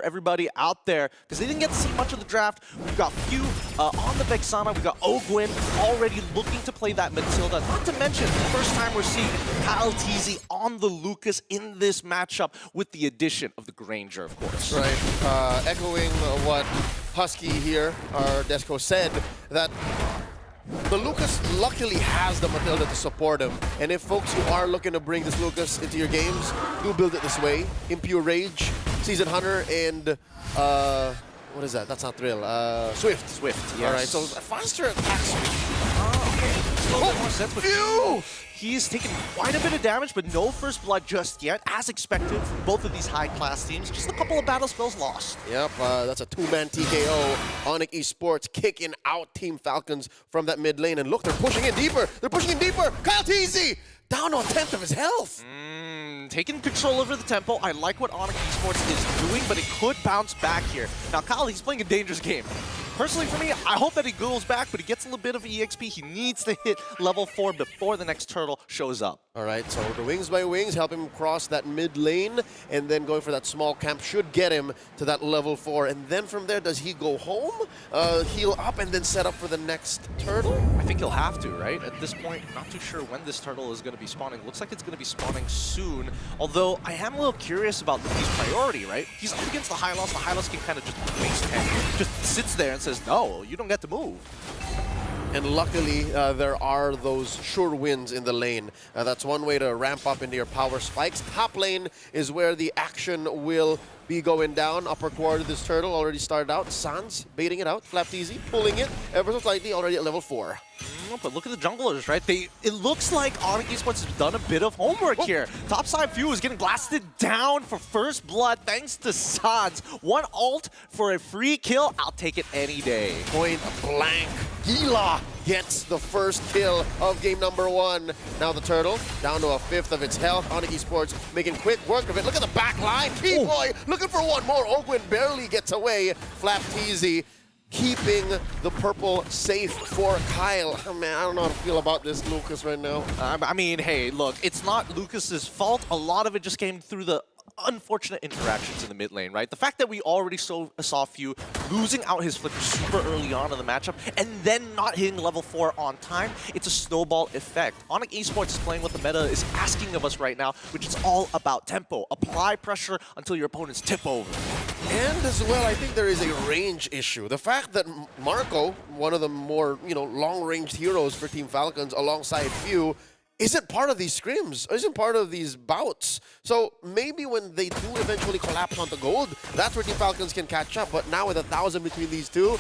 everybody out there, because they didn't get to see much of the draft. We've got Few on the Vexana. We've got Ogwin already looking to play that Matilda. Not to mention, the first time we're seeing Kyle Teasy on the Lucas in this matchup with the addition of the Granger, of course. Right. Echoing what Husky here, our Desco, said, that the Lucas luckily has the Matilda to support him. And if folks who are looking to bring this Lucas into your games, do build it this way. Impure Rage, Season Hunter, and what is that? That's not Thrill. Swift. Swift, yes. All right, so a faster attack speed. A little bit more sense with Few. He's taken quite a bit of damage, but no first blood just yet, as expected from both of these high-class teams. Just a couple of battle spells lost. Yep, that's a two-man TKO. Onic Esports kicking out Team Falcons from that mid lane. And look, they're pushing in deeper. They're pushing in deeper. Kyle Teasy down on 10th of his health. Taking control over the tempo. I like what Onic Esports is doing, but it could bounce back here. Now, Kyle, he's playing a dangerous game. Personally, for me, I hope that he goes back, but he gets a little bit of EXP. He needs to hit level 4 before the next turtle shows up. All right, so the wings by wings help him cross that mid lane, and then going for that small camp should get him to that level 4. And then from there, does he go home, heal up, and then set up for the next turtle? I think he'll have to, right? At this point, not too sure when this turtle is going to be spawning. Looks like it's going to be spawning soon, although I am a little curious about Luffy's priority, right? He's up against the Hylos. The Hylos can kind of just waste 10. Just sits there and says, no, you don't get to move. And luckily, there are those sure wins in the lane. That's one way to ramp up into your power spikes. Top lane is where the action will be going down. Upper quarter, this turtle already started out. Sans baiting it out. Flap Easy pulling it ever so slightly, already at level 4. But look at the junglers, right? It looks like Onic Esports has done a bit of homework here. Topside Few is getting blasted down for first blood thanks to Sans. One ult for a free kill. I'll take it any day. Point blank. Gila gets the first kill of game number 1. Now the turtle down to a 5th of its health. Onic Esports making quick work of it. Look at the back line. T-Boy looking for one more. Ogwin barely gets away. Flap Teasy keeping the purple safe for Kyle. Oh, man, I don't know how to feel about this Lucas right now. I mean, hey, look, it's not Lucas's fault. A lot of it just came through the unfortunate interactions in the mid lane, right? The fact that we already saw Few losing out his flicker super early on in the matchup and then not hitting level 4 on time, it's a snowball effect. Onic Esports is playing what the meta is asking of us right now, which is all about tempo. Apply pressure until your opponents tip over. And as well, I think there is a range issue. The fact that Marco, one of the more, long-ranged heroes for Team Falcons alongside Few, isn't part of these scrims, isn't part of these bouts. So maybe when they do eventually collapse onto gold, that's where Team Falcons can catch up. But now with 1,000 between these two,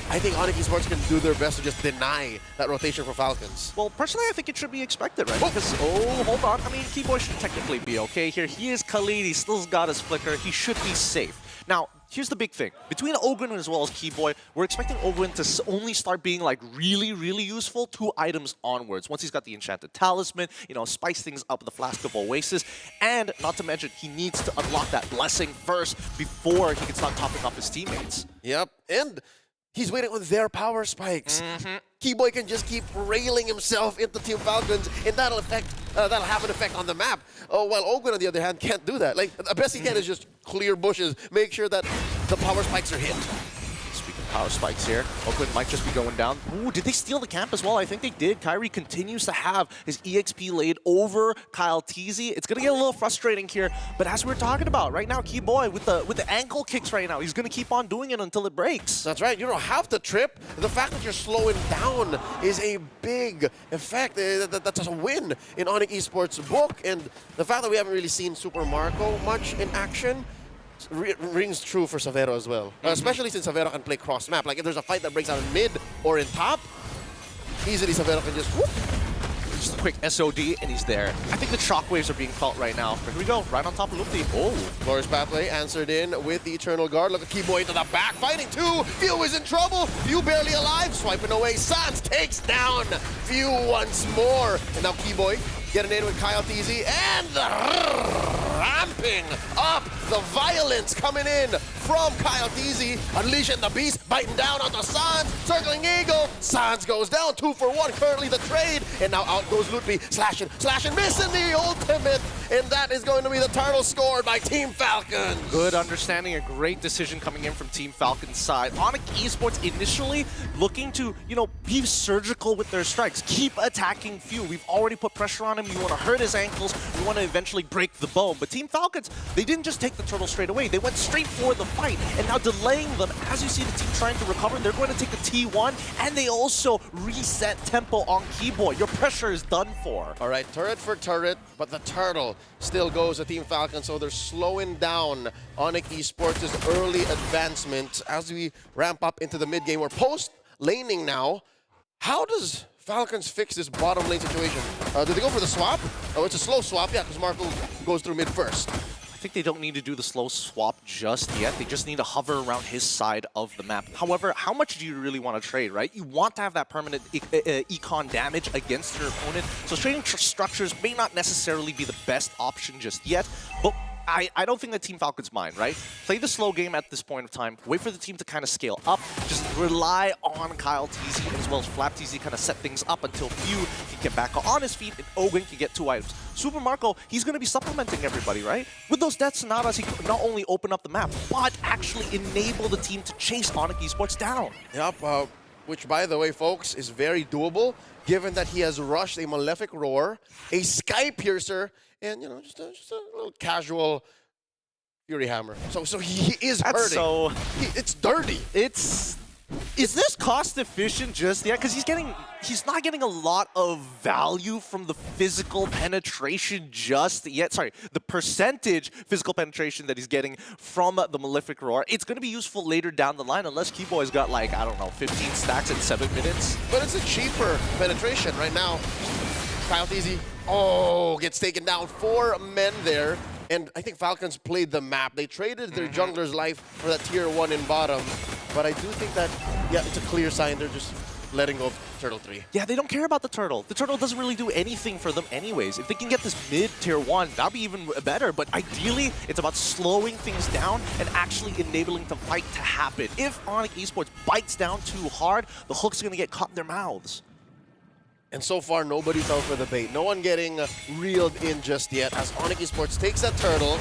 I think Onic Esports can do their best to just deny that rotation for Falcons. Well, personally, I think it should be expected, right? Because, hold on. I mean, Keyboy should technically be okay here. He is Khalid. He still got his flicker. He should be safe. Now, here's the big thing. Between Ogwin as well as Keyboy, we're expecting Ogwin to only start being, like, really, really useful 2 items onwards. Once he's got the Enchanted Talisman, spice things up with the Flask of Oasis. And, not to mention, he needs to unlock that Blessing first before he can start topping up his teammates. Yep, and he's waiting on their power spikes. Keyboy can just keep railing himself into Team Falcons, and that'll have an effect on the map. While Ogwin, on the other hand, can't do that. Like, the best he can is just clear bushes, make sure that the power spikes are hit. Speaking of power spikes here, Ogwin might just be going down. Ooh, did they steal the camp as well? I think they did. Kyrie continues to have his EXP laid over Kyle Teasy. It's going to get a little frustrating here, but as we were talking about, right now, Keyboy with the ankle kicks right now, he's going to keep on doing it until it breaks. That's right. You don't have to trip. The fact that you're slowing down is a big effect. That's a win in Onic Esports' book, and the fact that we haven't really seen Super Marco much in action rings true for Savero as well. Especially since Savero can play cross-map. Like, if there's a fight that breaks out in mid or in top, easily Savero can just whoop. Just a quick SOD, and he's there. I think the shockwaves are being felt right now. Here we go, right on top of Luffy. Oh. Glorious Pathway answered in with the Eternal Guard. Look at Keyboy into the back, fighting 2. Few is in trouble. Few barely alive, swiping away. Sans takes down Few once more. And now Keyboy getting in with Kyle Teasy, and ramping up the violence coming in from Kyle Teasy, unleashing the beast, biting down on the Sans, circling Eagle. Sans goes down, 2 for 1, currently the trade, and now out goes Lutby, slashing, missing the ultimate, and that is going to be the turtle scored by Team Falcons. Good understanding, a great decision coming in from Team Falcons side. Onic Esports initially looking to, be surgical with their strikes. Keep attacking Few. We've already put pressure on him. You want to hurt his ankles. We want to eventually break the bone. But Team Falcons, they didn't just take the turtle straight away. They went straight for the fight. And now delaying them, as you see the team trying to recover, they're going to take the T1, and they also reset tempo on Keyboy. Your pressure is done for. All right, turret for turret, but the turtle still goes to Team Falcons, so they're slowing down Onic Esports' early advancement as we ramp up into the mid-game. We're post-laning now. How does Falcons fix this bottom lane situation? Do they go for the swap? Oh, it's a slow swap, yeah, because Marco goes through mid first. I think they don't need to do the slow swap just yet. They just need to hover around his side of the map. However, how much do you really want to trade, right? You want to have that permanent econ damage against your opponent. So trading structures may not necessarily be the best option just yet, but I don't think that Team Falcons mind, right? Play the slow game at this point of time. Wait for the team to kind of scale up. Just rely on Kyle TZ as well as Flap TZ kind of set things up until Few can get back on his feet and Ogun can get 2 items. Super Marco, he's going to be supplementing everybody, right? With those Death Sonatas, he could not only open up the map, but actually enable the team to chase Onic Esports down. Yep, which, by the way, folks, is very doable, given that he has rushed a Malefic Roar, a Sky Piercer, and, just a little casual Fury Hammer. So he is hurting. So it's dirty. Is this cost efficient just yet? Because he's not getting a lot of value from the physical penetration just yet. Sorry, the percentage physical penetration that he's getting from the Malefic Roar. It's going to be useful later down the line unless Keyboy's got, like, I don't know, 15 stacks in 7 minutes. But it's a cheaper penetration right now. Kyle Teasy, gets taken down. 4 men there. And I think Falcons played the map. They traded their jungler's life for that tier 1 in bottom. But I do think that, it's a clear sign they're just letting go of Turtle 3. Yeah, they don't care about the turtle. The turtle doesn't really do anything for them anyways. If they can get this mid-tier 1, that'd be even better. But ideally, it's about slowing things down and actually enabling the fight to happen. If Onic Esports bites down too hard, the hook's going to get caught in their mouths. And so far, nobody fell for the bait. No one getting reeled in just yet as Onic Esports takes that turtle.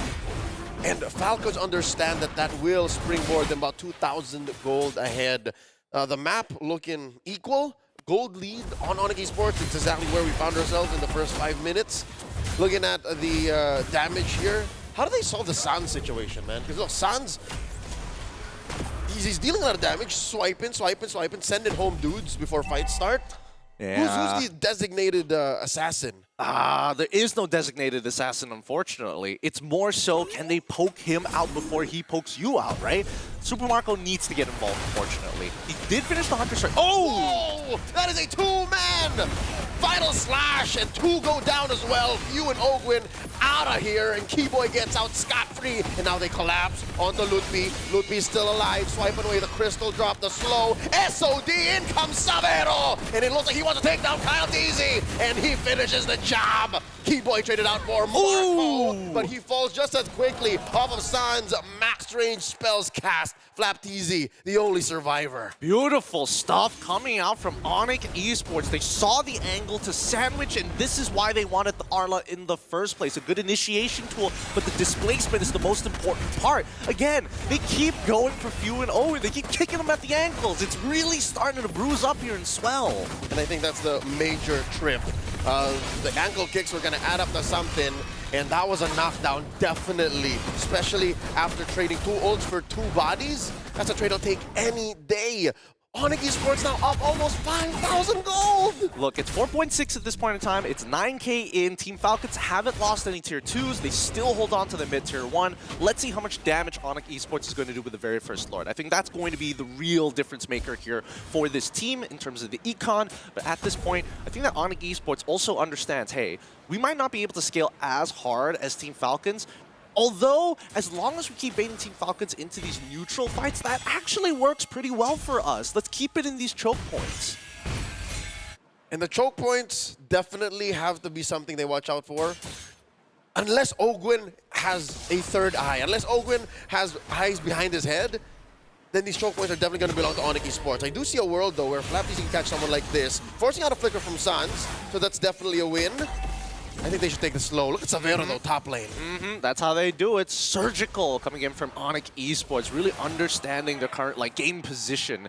And Falcons understand that will springboard them about 2,000 gold ahead. The map looking equal. Gold lead on Onic Esports. It's exactly where we found ourselves in the first 5 minutes. Looking at the damage here. How do they solve the Sans situation, man? Because look, Sans, he's dealing a lot of damage. Swiping, sending home dudes before fights start. Yeah. Who's the designated assassin? There is no designated assassin, unfortunately. It's more so, can they poke him out before he pokes you out, right? Super Marco needs to get involved, unfortunately. He did finish the Hunter strike. Oh! That is a 2-man! Final slash, and 2 go down as well. Few and Ogwin out of here, and Keyboy gets out scot-free, and now they collapse onto Lutby. Lutby's still alive, swiping away the crystal drop, the slow. SOD, in comes Savero! And it looks like he wants to take down Kyle Deasy, and he finishes the job. Keyboy traded out for Marco, but he falls just as quickly off of Sans max range spells cast. Flap TZ, the only survivor. Beautiful stuff coming out from Onic Esports. They saw the angle to sandwich, and this is why they wanted the Arla in the first place. A good initiation tool, but the displacement is the most important part. Again, they keep going for Few and Owen. They keep kicking them at the ankles. It's really starting to bruise up here and swell. And I think that's the major trip. The ankle kicks were going to add up to something, and that was a knockdown, definitely. Especially after trading 2 ults for 2 bodies. That's a trade I'll take any day. Onic Esports now up almost 5,000 gold! Look, it's 4.6 at this point in time. It's 9K in. Team Falcons haven't lost any tier 2s. They still hold on to the mid-tier 1. Let's see how much damage Onic Esports is going to do with the very first Lord. I think that's going to be the real difference maker here for this team in terms of the econ. But at this point, I think that Onic Esports also understands, hey, we might not be able to scale as hard as Team Falcons. Although, as long as we keep baiting Team Falcons into these neutral fights, that actually works pretty well for us. Let's keep it in these choke points. And the choke points definitely have to be something they watch out for. unless Ogwin has a third eye, unless Ogwin has eyes behind his head, then these choke points are definitely going to belong to Onic Esports. I do see a world, though, where FlapTZ can catch someone like this, forcing out a flicker from Sans, so that's definitely a win. I think they should take this slow. Look at Savero, though, top lane. That's how they do it. Surgical coming in from Onic Esports, really understanding their current game position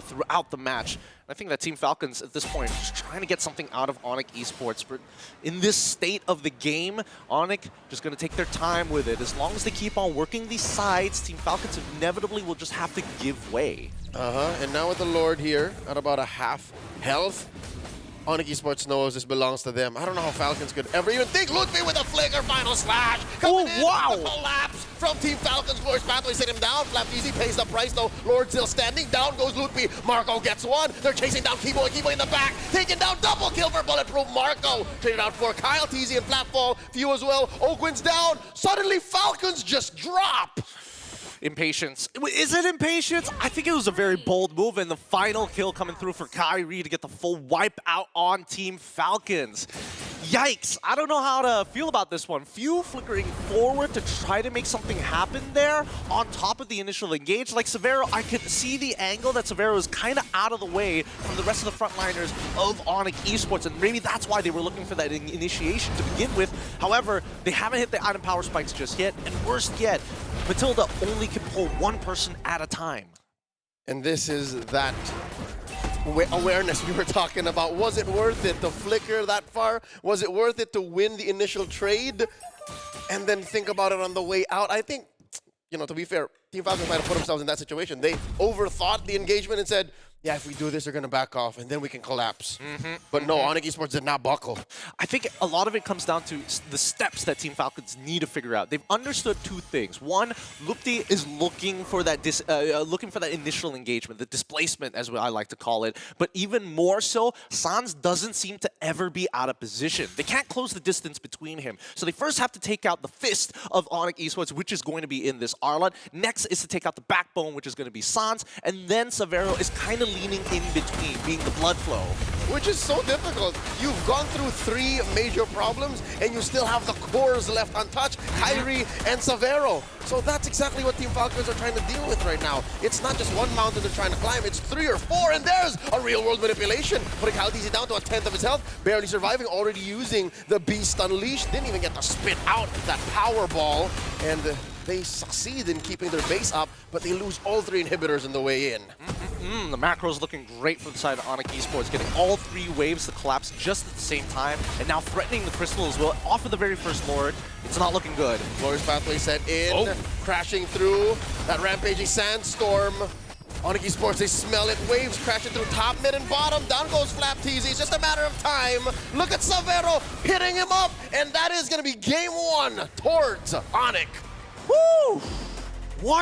throughout the match. I think that Team Falcons at this point is trying to get something out of Onic Esports, but in this state of the game, Onic just going to take their time with it. As long as they keep on working these sides, Team Falcons inevitably will just have to give way. And now with the Lord here at about a half health, Onic Esports knows this belongs to them. I don't know how Falcons could ever even think. Ludwig with a flicker, final slash. Coming in, wow! The collapse from Team Falcons. Flourish Pathway set him down. FlapTZ pays the price though. Lord still standing. Down goes Ludwig. Marco gets one. They're chasing down Keyboy. Keyboy in the back. Taking down double kill for Bulletproof Marco. Traded out for Kyle, TZ, and Flatfall. Few as well. Ogwin's down. Suddenly Falcons just drop. Impatience. Is it impatience? I think it was a very bold move, and the final kill coming through for Kyrie to get the full wipe out on Team Falcons. Yikes. I don't know how to feel about this one. Few flickering forward to try to make something happen there on top of the initial engage. Like Savero, I could see the angle that Savero is kind of out of the way from the rest of the frontliners of Onic Esports, and maybe that's why they were looking for that initiation to begin with. However, they haven't hit the item power spikes just yet, and worst yet, Matilda only can pull one person at a time. And this is that awareness we were talking about. Was it worth it to flicker that far? Was it worth it to win the initial trade and then think about it on the way out? I think, you know, to be fair, Team Falcons might have put themselves in that situation. They overthought the engagement and said, yeah, if we do this, they're going to back off, and then we can collapse. But no, Onic Esports did not buckle. I think a lot of it comes down to the steps that Team Falcons need to figure out. They've understood two things. One, Lupti is looking for that initial engagement, the displacement, as I like to call it. But even more so, Sans doesn't seem to ever be out of position. They can't close the distance between him. So they first have to take out the fist of Onic Esports, which is going to be in this Arlot. Next is to take out the backbone, which is going to be Sans. And then Savero is kind of leaning in between, being the blood flow. Which is so difficult. You've gone through 3 major problems, and you still have the cores left untouched, Kyrie and Savero. So that's exactly what Team Falcons are trying to deal with right now. It's not just one mountain they're trying to climb, it's 3 or 4, and there's a real-world manipulation. Putting Kyle TZ down to a 10th of his health, barely surviving, already using the Beast Unleashed. Didn't even get to spit out that power ball, and they succeed in keeping their base up, but they lose all 3 inhibitors on the way in. The macro's looking great for the side of Onic Esports, getting all 3 waves to collapse just at the same time, and now threatening the Crystal as well off of the very first Lord. It's not looking good. Flourish Pathway set in, crashing through that rampaging Sandstorm. Onic Esports, they smell it. Waves crashing through top, mid, and bottom. Down goes FlapTZ. It's just a matter of time. Look at Savero hitting him up, and that is going to be game 1 towards Onic. Woo! What